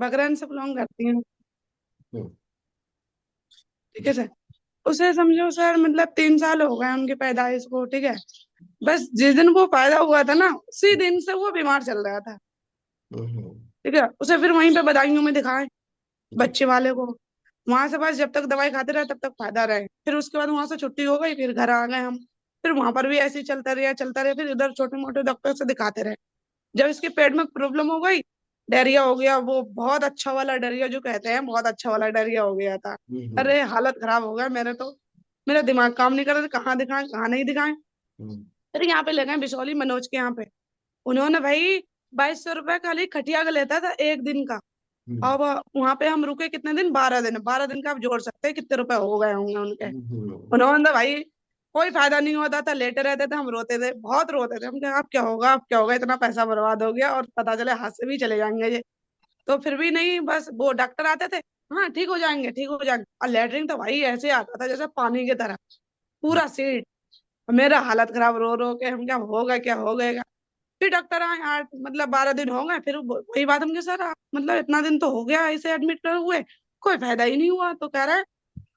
बकरन से बिलोंग करती हूँ। हम्म। ठीक है सर। उसे समझो सर, मतलब 3 साल हो गए उनकी पैदाइश को। ठीक है। बस जिस दिन वो पैदा हुआ था ना, उसी दिन से वो बीमार चल रहा था। हम्म। ठीक है। उसे फिर वहीं पे बदायूं में दिखाए, जी। बच्चे वाले को। वहां से बस जब तक दवाई खाते रहे तब तक फायदा रहे। फिर उसके बाद वहां से छुट्टी हो गई, फिर घर आ गए हम। फिर वहां पर भी ऐसे ही चलता रहा, फिर इधर छोटे मोटे डॉक्टर से दिखाते रहे। जब इसके पेट में प्रॉब्लम हो गई, डायरिया हो गया, वो बहुत अच्छा वाला डायरिया जो कहते हैं, बहुत अच्छा वाला डायरिया हो गया था। हम्म। अरे हालत खराब हो गया मेरे तो। मेरा दिमाग काम नहीं कर रहा था, कहाँ दिखाएं कहाँ नहीं दिखाएं। हम्म। फिर यहाँ पे ले गए बिसौली मनोज के यहाँ पे। उन्होंने भाई 2200 रुपये खाली खटिया का लेता था एक दिन का। हम्म। अब वहां पे हम रुके कितने दिन, 12 दिन। 12 दिन का आप जोड़ सकते हैं कितने रुपए हो गए होंगे उनके। हम्म। उन्होंने तो भाई कोई फायदा नहीं होता था, लेटे रहते थे, हम रोते थे, बहुत रोते थे। हम कहा अब क्या होगा, अब क्या होगा, इतना पैसा बर्बाद हो गया और पता चले हाथ से भी चले जाएंगे ये। तो फिर भी नहीं, बस वो डॉक्टर आते थे, हाँ ठीक हो जाएंगे ठीक हो जाएंगे। और लेटरिन तो भाई ऐसे आता था जैसे पानी की तरह, पूरा सीट। मेरा हालत खराब, रो रो के हम क्या होगा क्या हो गएगा। फिर डॉक्टर आए, 12 दिन हो गए। फिर वही बात, हम के सर मतलब इतना दिन तो हो गया इसे एडमिट कर हुए, कोई फायदा ही नहीं हुआ। तो कह रहा है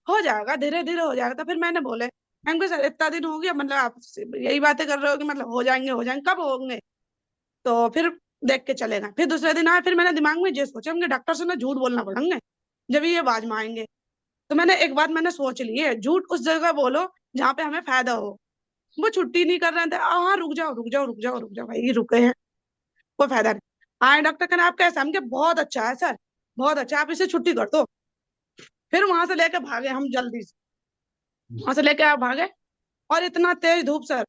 हो जाएगा, धीरे धीरे हो जाएगा। तो फिर मैंने बोले, मैंने कहा सर इतना दिन हो गया, मतलब आप यही बातें कर रहे हो कि मतलब हो जाएंगे हो जाएंगे, कब होंगे। तो फिर देख के चलेगा। फिर दूसरे दिन आए, फिर मैंने दिमाग में ये सोचा हमके डॉक्टर से ना झूठ बोलना पड़ेंगे जब ये बाज में आएंगे। तो मैंने एक बात मैंने सोच ली है, झूठ उस जगह बोलो जहाँ पे हमें फायदा हो। वो छुट्टी नहीं कर रहे थे, हाँ रुक जाओ रुक जाओ रुक जाओ रुक जाओ, भाई रुके हैं, कोई फायदा नहीं। आए डॉक्टर, कहना आप कैसा, हमके बहुत अच्छा है सर, बहुत अच्छा, आप इसे छुट्टी कर दो। फिर वहां से लेके भागे हम जल्दी से, वहां से लेके आप भागे। और इतना तेज धूप सर।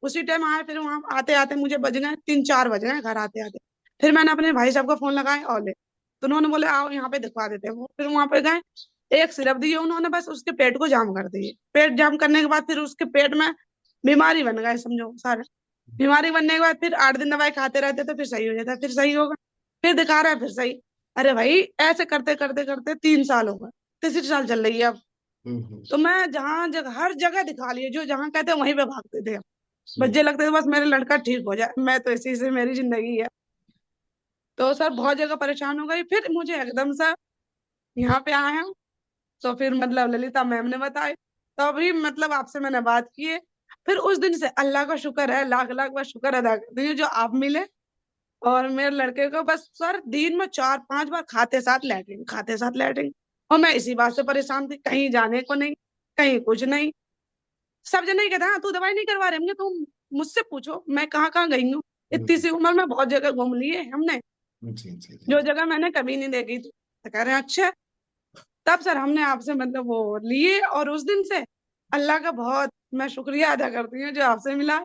उसी टाइम आए, फिर वहां आते आते मुझे बज गए 3-4 बज गए घर आते आते। फिर मैंने अपने भाई साहब का फोन लगाया और ले, तो उन्होंने बोले आओ यहाँ पे दिखवा देते हैं। वो फिर वहां पे गए, एक सिरप दिए उन्होंने, बस उसके पेट को जाम कर दिए। पेट जाम करने के बाद फिर उसके पेट में बीमारी बन गए समझो सर। बीमारी बनने के बाद फिर 8 दिन दवाई खाते रहते तो फिर सही हो जाता, फिर सही होगा। फिर दिखा रहा है फिर सही। अरे भाई ऐसे करते करते करते 3 साल हो गए, तीसरी साल चल रही है अब। हम्म। तो मैं जहाँ जगह हर जगह दिखा लिए, जो जहाँ कहते हैं वहीं पे भागते थे। हम्म। बच्चे लगते थे बस मेरे लड़का ठीक हो जाए, मैं तो इसी से मेरी जिंदगी है। तो सर बहुत जगह परेशान हो गई, फिर मुझे एकदम से यहाँ पे आए हैं। तो फिर मतलब ललिता मैम ने बताई, तो अभी मतलब आपसे मैंने बात की है। फिर उस दिन से अल्लाह का शुक्र है, लाख लाख बार शुक्र अदा करती हूँ जो आप मिले। और मेरे लड़के को बस सर दिन में 4-5 बार खाते साथ लैट्रिन। और मैं इसी बात से परेशान थी, कहीं जाने को नहीं, कहीं कुछ नहीं। सब जने ही कहते हाँ तू दवाई नहीं करवा रहे होंगे, तुम मुझसे पूछो मैं कहाँ कहाँ गई हूँ। इतनी हम्म। सी उम्र में बहुत जगह घूम ली है हमने, जी जी जी जो जी। जगह मैंने कभी नहीं देखी थी। तो कह रहे हैं अच्छा। तब सर हमने आपसे मतलब वो लिए, और उस दिन से अल्लाह का बहुत मैं शुक्रिया अदा करती हूँ जो आपसे मिला।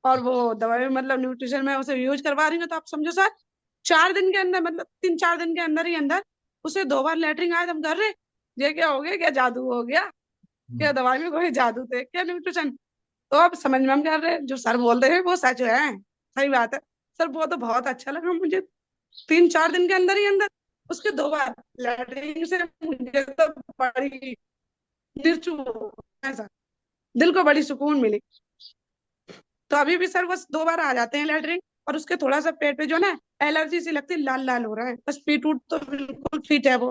और वो दवाई मतलब न्यूट्रिशन में उसे यूज करवा रही हूँ। तो आप समझो सर, 4 दिन के अंदर, मतलब 3-4 दिन के अंदर ही अंदर उसे 2 बार लेटरिन आया। हम कर रहे ये क्या हो गया, क्या जादू हो गया, क्या हम्म। दवाई में कोई जादू थे क्या, न्यूट्रिशन। तो अब समझ में हम कर रहे हैं जो सर बोल रहे हैं वो सच है, सही बात है। सर वो तो बहुत अच्छा लगा मुझे, 3-4 दिन के अंदर ही अंदर उसके 2 बार लैटरिन से मुझे तो बड़ी निर्चु ऐसा दिल को बड़ी सुकून मिली। तो अभी भी सर बस 2 बार आ जाते हैं लैटरिन। और उसके थोड़ा सा पेट पे जो ना एलर्जी सी लगती है, लाल लाल हो रहा है, बस पीट उठ तो बिल्कुल फिट है वो।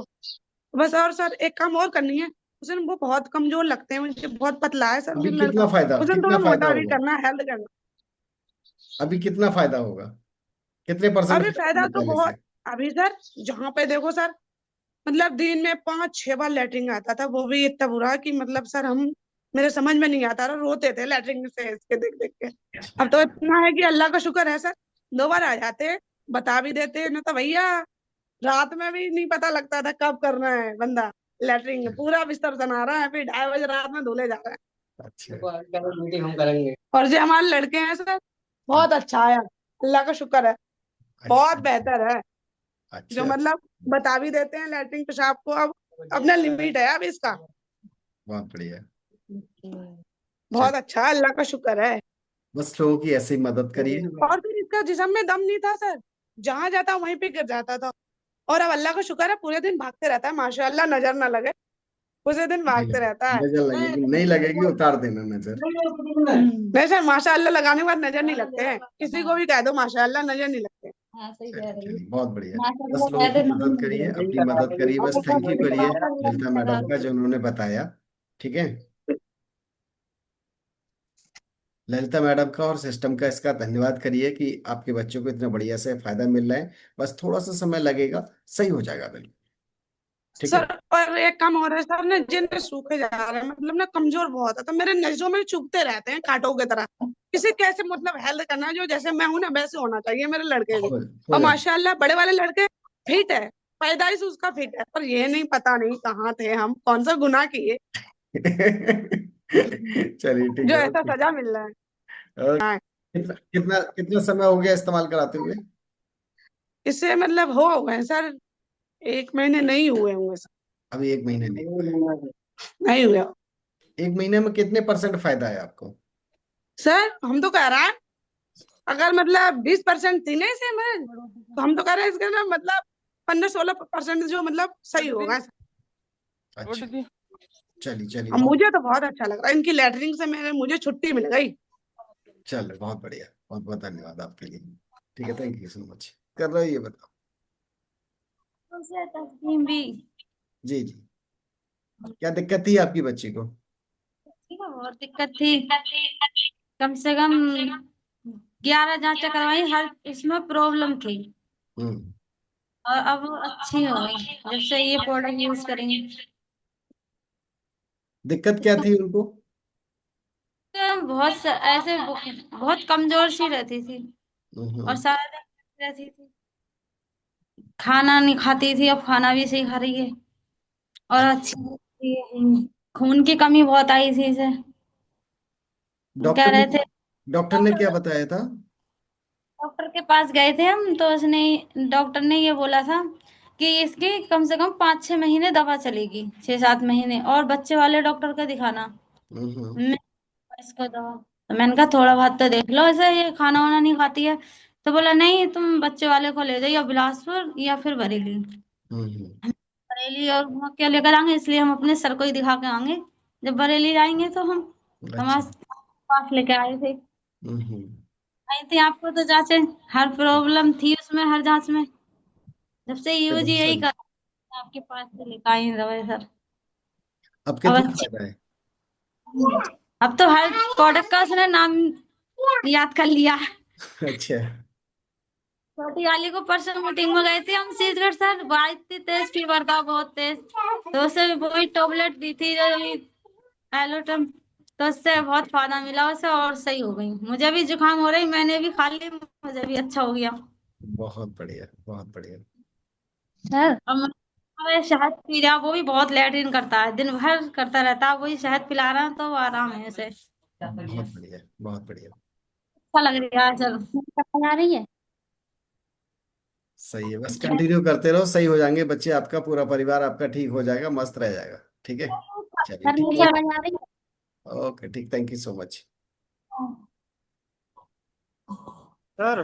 बस। और सर एक काम और करनी है, उसे वो बहुत कमजोर लगते हैं मुझे, बहुत पतला है सर अभी मेरा लड़का। उसे कितना थोड़ा फायदा मोटा भी होगा? करना, हेल्थ करना। अभी कितना फायदा होगा? कितने परसेंट अभी फायदा फायदा होगा तो पहले बहुत। से? अभी सर जहाँ पे देखो सर, मतलब दिन में 5-6 बार लैटरिन आता था, वो भी इतना बुरा कि मतलब सर हम, मेरे समझ में नहीं आता, रोते थे लैटरिन से इसके देख देख के। अब तो इतना है कि अल्लाह का शुक्र है सर, 2 बार आ जाते हैं, बता भी देते हैं ना। तो भैया रात में भी नहीं पता लगता था कब करना है बंदा लैटरिन, पूरा बिस्तर बना रहा है, फिर 2:30 बजे रात में धुले जा रहा है। अच्छा। मीटिंग हम करेंगे। और जो हमारे लड़के हैं सर, हाँ। बहुत अच्छा है, अल्लाह का शुक्र है, बहुत अच्छा। बेहतर है। जो अच्छा। मतलब बता भी देते हैं लैटरिन पेशाब को, अब अपना लिमिट है अब इसका। बहुत बढ़िया। चल, बहुत अच्छा है, अल्लाह का शुक्र है। बस लोगों की ऐसे ही मदद करिए। और फिर इसका जिस्म में दम नहीं था सर, जहां जाता वहीं पे गिर जाता था। और अब अल्लाह का शुक्र है पूरे दिन भागते रहता है, माशाल्लाह, नजर ना लगे, पूरे दिन नहीं भागते लगे, रहता है। नजर लगेगी नहीं लगेगी, उतार देना नजर। नहीं सर, माशाल्लाह लगाने के बाद नजर नहीं लगते हैं, किसी को भी कह दो माशाल्लाह नजर नहीं लगते। हाँ सही कह रही चलिए है। बहुत बढ़िया। माशाल्लाह 10 लोगों कहते की नहीं मदद मुझे करिए, यही अपनी करा मदद रही करिए, है। बस थैंक यू करिए ललिता मैडम का करा जो उन्होंने बताया। ठीक है, ललिता मैडम का और सिस्टम का इसका धन्यवाद करिए कि आपके बच्चों को इतना बढ़िया से फायदा मिल रहा है। बस थोड़ा सा समय लगेगा, सही हो जाएगा बिल्कुल। ठीक सर है। और एक काम और है सर, ना जिन में सूखे जा रहे हैं, मतलब ना कमजोर बहुत है, तो मेरे नजरों में चुभते रहते हैं कांटों की तरह। किसी कैसे मतलब हेल्प करना है, जो जैसे मैं हूं ना वैसे होना चाहिए मेरे लड़के भी। हो और जाएगा। माशाल्लाह बड़े वाले लड़के फिट है, पैदाइश उसका फिट है, पर ये नहीं पता नहीं कहाँ थे हम, कौन सा गुनाह किए चलिए ठीक जो है, ऐसा ओके। सजा मिल रहा ओके। है। कितना कितना कितना समय हो गया इस्तेमाल कराते हुए? इससे मतलब हो गए सर, 1 महीने नहीं हुए होंगे सर। अभी 1 महीने नहीं हुआ है। नहीं हुए। 1 महीने में कितने परसेंट फायदा है आपको? सर हम तो कह रहे हैं, अगर मतलब 20% थी ना इसे में, तो हम तो कह रहे हैं इसका ना मतलब 15-16% जो मतलब सही होगा। अच्छा, चलिए चलिए अब बहुत। मुझे तो बहुत अच्छा लग रहा है, इनकी लेटरिंग से मेरे मुझे छुट्टी मिल गई। चलो बहुत बढ़िया, बहुत बहुत धन्यवाद आपके लिए। ठीक है, थैंक यू सो मच। कर रहे हो ये बताओ। उसे तस्लीम भी। जी जी। क्या दिक्कत थी आपकी बच्ची को? ठीक है, बहुत दिक्कत थी। कम से कम 11 जांचें करवाई, हर इसमें प्रॉब्लम थी। हम्म। और अब वो अच्छी हो गई जब से ये प्रोडक्ट यूज करेंगे। दिक्कत क्या इसका थी उनको? ऐसे बहुत कमजोर सी रहती थी, और हम्म। सारा दिन रहती थी, खाना नहीं खाती थी, अब खाना भी सही खा रही है और अच्छी अच्छा, रहती है। खून की कमी बहुत आई थी इसे। कह डॉक्टर ने रहे थे, डॉक्टर ने क्या बताया था? डॉक्टर के पास गए थे हम, तो उसने डॉक्टर ने ये बोला था कि इसकी कम से कम 5-6 महीने दवा चलेगी, 6-7 महीने, और बच्चे वाले डॉक्टर को दिखाना। हम्म। मैं इसको दवा, तो मैंने कहा थोड़ा बहुत तो देख लो, ऐसे ये खाना वाना नहीं खाती है। तो बोला नहीं, तुम बच्चे वाले को ले जाओ, या बिलासपुर या फिर बरेली। हम्म। बरेली और वहाँ क्या लेकर आएंगे, इसलिए हम अपने सर को ही दिखा के आएंगे। जब बरेली जाएंगे तो हम अच्छा। हमारे पास लेके आए थे। हम्म। आई थी आपको तो जांचे, हर प्रॉब्लम थी उसमें, हर जांच में। जब से यूज चलो यही सही। कर, आपके पास से लेकर आई हैं दवाई सर। अब अब कितना अच्छी, फायदा है? अब तो हर प्रोडक्ट का उसने नाम याद कर लिया। अच्छा। छोटी वाली को परसों मीटिंग में गए थे हम सीधगढ़ सर, आई थी तेज फीवर का, बहुत तेज। तो उसे वही टोबलेट दी थी जो एलोटम, तो उससे बहुत फायदा मिला उसे, और सही हो गई। मुझे भी जुकाम हो रही, मैंने भी खा ली, मुझे भी अच्छा हो गया बहुत बढ़िया, बहुत बढ़िया। सर। अब मैं शहद पी रहा, वो भी बहुत लैट्रिन करता है, दिन भर करता रहता है, वही शहद पिला रहा है, तो आराम है उसे। बहुत बढ़िया, बहुत बढ़िया। अच्छा लग रहा है सर, समझ आ रही है। सही है, बस कंटिन्यू करते रहो, सही हो जाएंगे बच्चे, आपका पूरा परिवार आपका ठीक हो जाएगा, मस्त रह जाएगा। ठीक है। चलिए सर ठीक मुझे है। समझ आ रही ओके ठीक, थैंक यू सो मच। है सर।